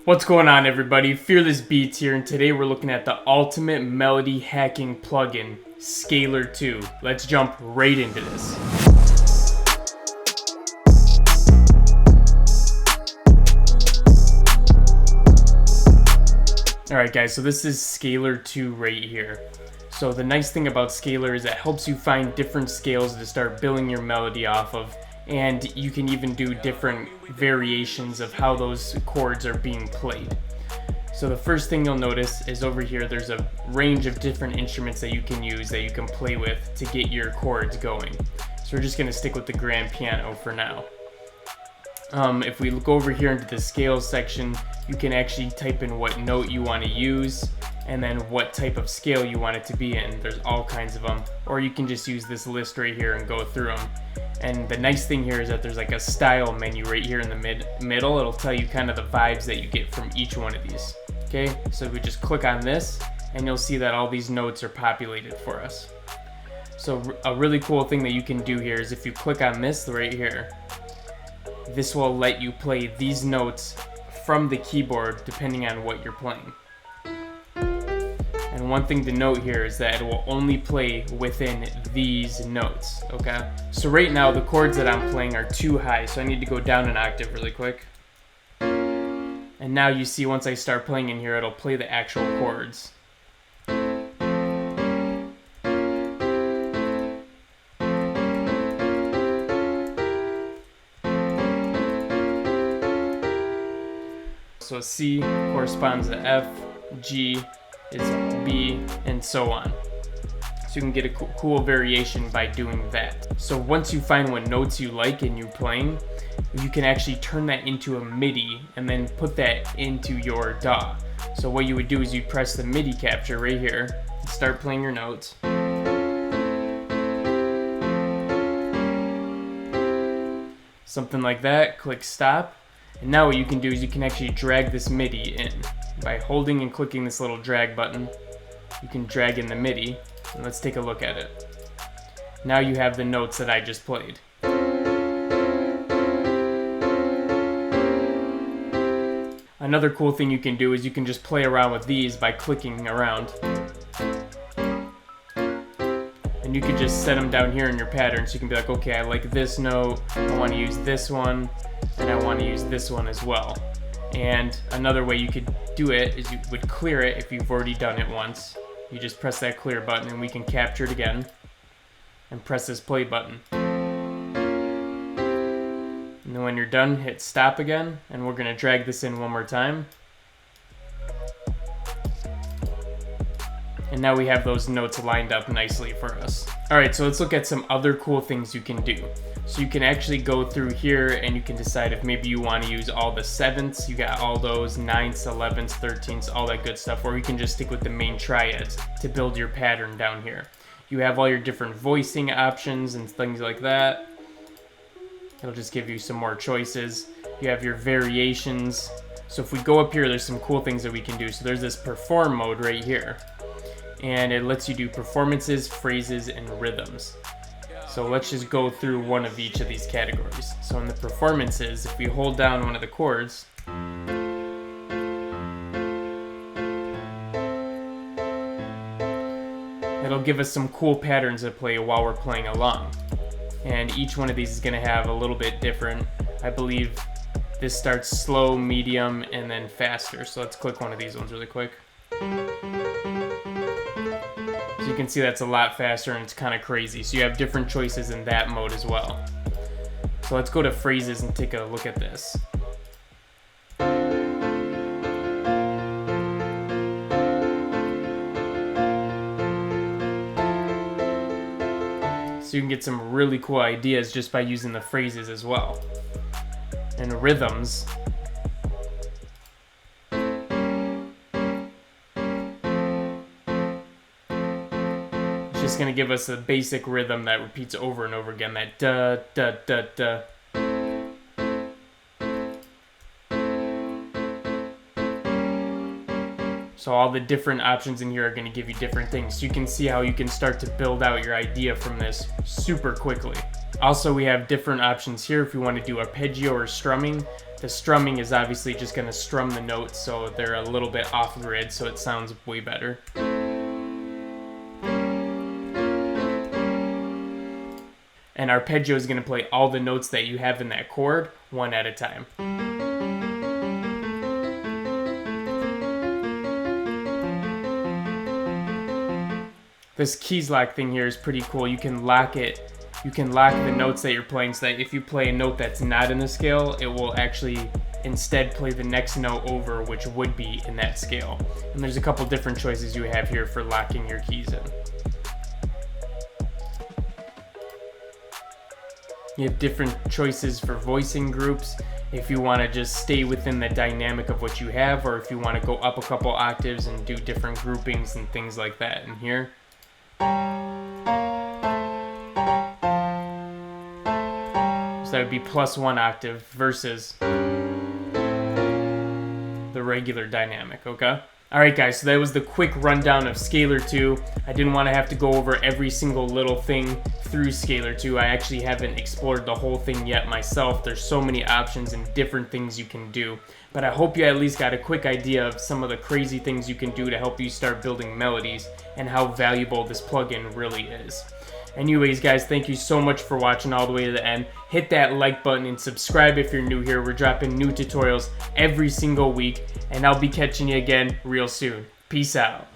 What's going on, everybody? Fearless Beatz here, and today we're looking at the ultimate melody hacking plugin, Scalar 2. Let's jump right into this. Alright guys, so this is Scalar 2 right here. So the nice thing about Scalar is it helps you find different scales to start building your melody off of, and you can even do different variations of how those chords are being played. So the first thing you'll notice is over here there's a range of different instruments that you can use that you can play with to get your chords going. So we're just going to stick with the grand piano for now. If we look over here into the scales section, you can actually type in what note you want to use and then what type of scale you want it to be in. There's all kinds of them, or you can just use this list right here and go through them. And the nice thing here is that there's like a style menu right here in the middle. It'll tell you kind of the vibes that you get from each one of these. Okay, so we just click on this and you'll see that all these notes are populated for us. So a really cool thing that you can do here is if you click on this right here, this will let you play these notes from the keyboard depending on what you're playing. And one thing to note here is that it will only play within these notes, okay? So right now the chords that I'm playing are too high, so I need to go down an octave really quick. And now you see once I start playing in here, it'll play the actual chords. So C corresponds to F, G is B, and so on. So you can get a cool variation by doing that. So once you find what notes you like and you're playing, you can actually turn that into a MIDI and then put that into your DAW. So what you would do is you press the MIDI capture right here, start playing your notes. Something like that, click stop. And now what you can do is you can actually drag this MIDI in. By holding and clicking this little drag button, you can drag in the MIDI, and let's take a look at it. Now you have the notes that I just played. Another cool thing you can do is you can just play around with these by clicking around. And you can just set them down here in your pattern, so you can be like, okay, I like this note, I want to use this one, and I want to use this one as well. And another way you could do it is you would clear it if you've already done it once. You just press that clear button and we can capture it again and press this play button. And then when you're done, hit stop again, and we're going to drag this in one more time. And now we have those notes lined up nicely for us. Alright, so let's look at some other cool things you can do. So you can actually go through here and you can decide if maybe you want to use all the sevenths, you got all those 9ths, 11ths, 13ths, all that good stuff, or you can just stick with the main triads to build your pattern down here. You have all your different voicing options and things like that. It'll just give you some more choices. You have your variations. So if we go up here, there's some cool things that we can do. So there's this perform mode right here. And it lets you do performances, phrases, and rhythms. So let's just go through one of each of these categories. So in the performances, if we hold down one of the chords, it'll give us some cool patterns to play while we're playing along. And each one of these is going to have a little bit different. I believe this starts slow, medium, and then faster. So let's click one of these ones really quick. So you can see that's a lot faster and it's kind of crazy. So you have different choices in that mode as well. So let's go to phrases and take a look at this. So you can get some really cool ideas just by using the phrases as well. And rhythms. Just going to give us a basic rhythm that repeats over and over again, that da da da da. So all the different options in here are going to give you different things. So you can see how you can start to build out your idea from this super quickly. Also, we have different options here if you want to do arpeggio or strumming. The strumming is obviously just going to strum the notes so they're a little bit off grid, so it sounds way better. And arpeggio is going to play all the notes that you have in that chord, one at a time. This keys lock thing here is pretty cool. You can lock it. You can lock the notes that you're playing so that if you play a note that's not in the scale, it will actually instead play the next note over, which would be in that scale. And there's a couple different choices you have here for locking your keys in. You have different choices for voicing groups if you want to just stay within the dynamic of what you have, or if you want to go up a couple octaves and do different groupings and things like that in here. So that would be +1 octave versus the regular dynamic, okay? Alright guys, so that was the quick rundown of Scalar 2. I didn't want to have to go over every single little thing through Scalar 2. I actually haven't explored the whole thing yet myself. There's so many options and different things you can do. But I hope you at least got a quick idea of some of the crazy things you can do to help you start building melodies and how valuable this plugin really is. Anyways guys, thank you so much for watching all the way to the end. Hit that like button and subscribe if you're new here. We're dropping new tutorials every single week, and I'll be catching you again real soon. Peace out.